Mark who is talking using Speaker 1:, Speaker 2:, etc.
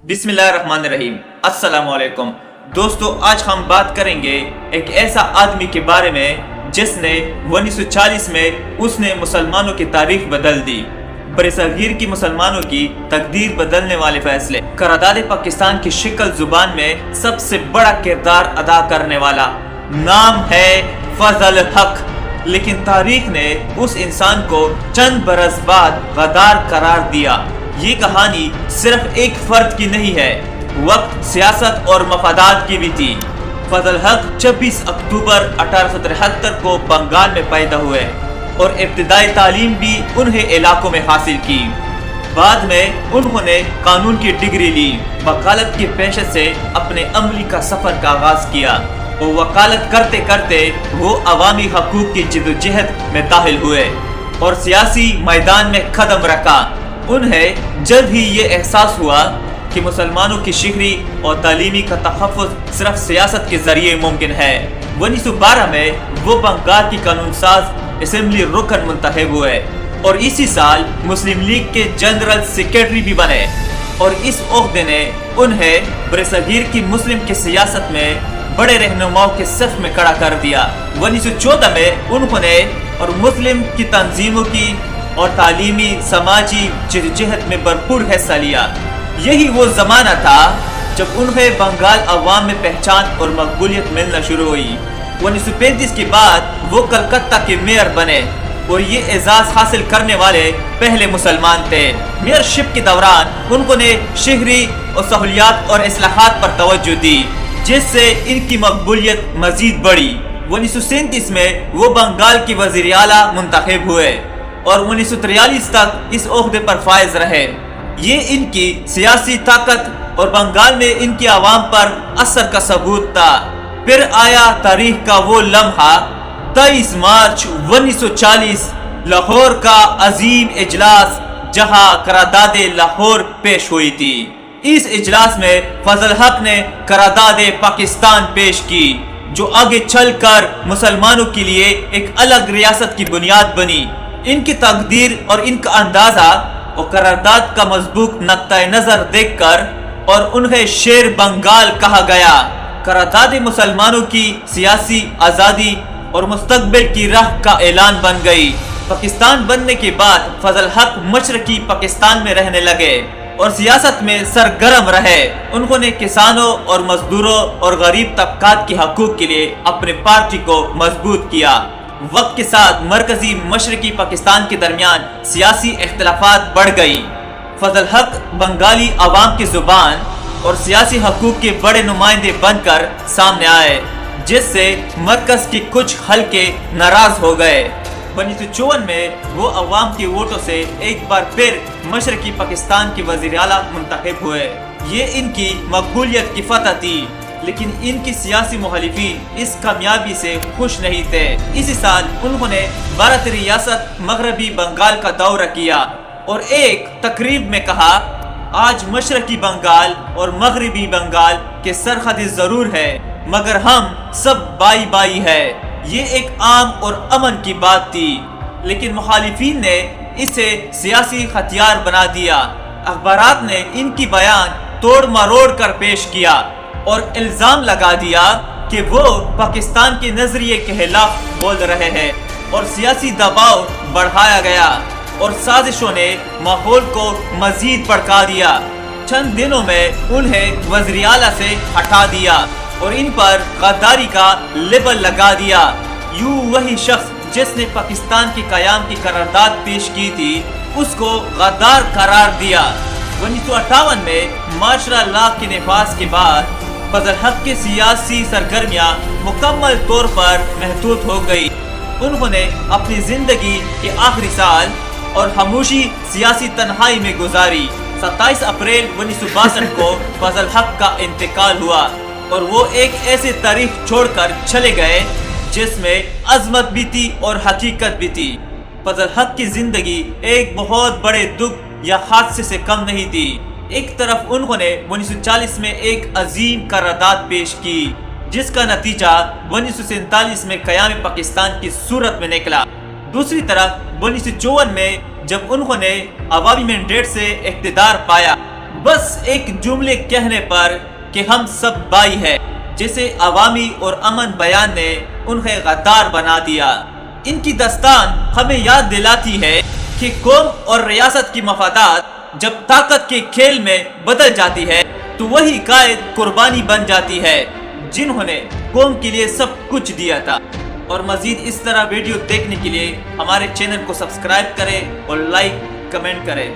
Speaker 1: बिस्मिल्लाहिर्रहमानिर्रहीम। अस्सलाम वालेकुम दोस्तों, आज हम बात करेंगे एक ऐसा आदमी के बारे में जिसने 1940 में उसने मुसलमानों की तारीख बदल दी। बरसगीर की मुसलमानों की तकदीर बदलने वाले फैसले। करारदाद पाकिस्तान की शिकल जुबान में सबसे बड़ा किरदार अदा करने वाला नाम है फजल हक। लेकिन तारीख ने उस इंसान को चंद बरस बाद गद्दार करार दिया। ये कहानी सिर्फ एक फर्द की नहीं है, वक्त, सियासत और मफादात की भी थी। फजल हक 26 अक्टूबर 1873 को बंगाल में पैदा हुए और इब्तिदाई तालीम भी उन्हें इलाकों में हासिल की। बाद में उन्होंने कानून की डिग्री ली। वकालत के पेशे से अपने अमली का सफर का आगाज किया और वकालत करते करते वो अवामी हकूक की जिद्दोजहद में दाखिल हुए और सियासी मैदान में कदम रखा। उन्हें जल्द ही ये एहसास हुआ कि मुसलमानों की शिहरी और तालीमी का तहफ़्फ़ुज़ सिर्फ सियासत के जरिए मुमकिन है। 1912 में वो बंगाल की कानून साज असेंबली रुकन मुंतखब हुए और इसी साल मुस्लिम लीग के जनरल सेक्रेटरी भी बने और इस ओहदे ने उन्हें बरसगीर की मुस्लिम की सियासत में बड़े रहनुमाओं के सफ में खड़ा कर दिया। 1914 में उन्होंने और मुस्लिम की तंजीमों की और तालीमी समाजी जिद्दोजहद में भरपूर हिस्सा लिया। यही वो जमाना था जब उन्हें बंगाल अवाम में पहचान और मकबूलियत मिलना शुरू हुई। 1935 के बाद वो कलकत्ता के मेयर बने और ये एजाज हासिल करने वाले पहले मुसलमान थे। मेयरशिप के दौरान उन्होंने शहरी और सहूलियात और इस्लाहात पर तवज्जो दी, जिससे इनकी मकबूलियत मजीद बढ़ी। 1937 में वो बंगाल की वज़ीर आला मुंतखब हुए और 1943 तक इस ओहदे पर फायज रहे। ये इनकी सियासी ताकत और बंगाल में इनकी आवाम पर असर का सबूत था। फिर आया तारीख का वो लम्हा, 23 मार्च 1940 लाहौर का अजीम इजलास, जहां करारदाद लाहौर पेश हुई थी। इस इजलास में फजल हक ने करारदाद पाकिस्तान पेश की, जो आगे चलकर मुसलमानों के लिए एक अलग रियासत की बुनियाद बनी। इनकी तकदीर और इनका अंदाजा और करारदाद का मजबूत नक्ता नजर देखकर और उन्हें शेर बंगाल कहा गया। करारदाद मुसलमानों की सियासी आज़ादी और मुस्तकबिल की राह का ऐलान बन गई। पाकिस्तान बनने के बाद फजल हक मशरकी पाकिस्तान में रहने लगे और सियासत में सरगर्म रहे। उन्होंने किसानों और मजदूरों और गरीब तबकात के हकूक के लिए अपने पार्टी को मजबूत किया। वक्त के साथ मरकजी मशरकी पाकिस्तान के दरमियान सियासी इख्तलाफात बढ़ गई। फजल हक बंगाली अवाम की जुबान और सियासी हकूक के बड़े नुमाइंदे बनकर सामने आए, जिससे मरकज के कुछ हलके नाराज हो गए। 1954 में वो अवाम के वोटों से एक बार फिर मशरकी पाकिस्तान के वज़ीर आला मुंतखब हुए। ये इनकी मकबूलियत की फतह थी, लेकिन इनकी सियासी मुखालिफिन इस कामयाबी से खुश नहीं थे। इसी साल उन्होंने भारत रियासत मगरबी बंगाल का दौरा किया और एक तकरीब में कहा, आज मशरकी बंगाल और मगरबी बंगाल के सरहदें जरूर है, मगर हम सब बाई बाई है। ये एक आम और अमन की बात थी, लेकिन मुखालिफिन ने इसे सियासी हथियार बना दिया। अखबारात ने इनकी बयान तोड़ मरोड़ कर पेश किया और इल्जाम लगा दिया कि वो पाकिस्तान के नजरिए के खिलाफ बोल रहे हैं और सियासी दबाव बढ़ाया गया और साजिशों ने माहौल को मजीद भड़का दिया। चंद दिनों में उन्हें वज़ीर आला से हटा दिया और इन पर गद्दारी का लेबल लगा दिया। यूं वही शख्स जिसने पाकिस्तान के कयाम की करारदाद पेश की थी, उसको गद्दार करार दिया। 1958 में माशरा लॉ के नफाज के बाद फजल हक की सियासी सरगर्मियां मुकम्मल तौर पर महदूद हो गई। उन्होंने अपनी जिंदगी के आखिरी साल और खामोशी सियासी तन्हाई में गुजारी। 27 अप्रैल 1962 को फजल हक का इंतकाल हुआ और वो एक ऐसी तारीख छोड़कर चले गए जिसमें अजमत भी थी और हकीकत भी थी। फजल हक की जिंदगी एक बहुत बड़े दुख या हादसे से कम नहीं थी। एक तरफ उन्होंने 1940 में एक अजीम करारदाद पेश की, जिसका नतीजा 1947 में कयाम पाकिस्तान की सूरत में निकला। दूसरी तरफ 1954 में जब उन्होंने अवामी मैंडेट से इक़्तिदार पाया بس ایک جملے کہنے پر کہ ہم سب بھائی ہیں، جسے عوامی اور امن بیان نے انہیں غدار بنا دیا۔ ان کی داستان ہمیں یاد دلاتی ہے کہ قوم اور ریاست کی مفادات جب طاقت کے کھیل میں بدل جاتی ہے تو وہی قائد قربانی بن جاتی ہے جنہوں نے قوم کے لیے سب کچھ دیا تھا۔ اور مزید اس طرح ویڈیو دیکھنے کے لیے ہمارے چینل کو سبسکرائب کریں اور لائک کمنٹ کریں۔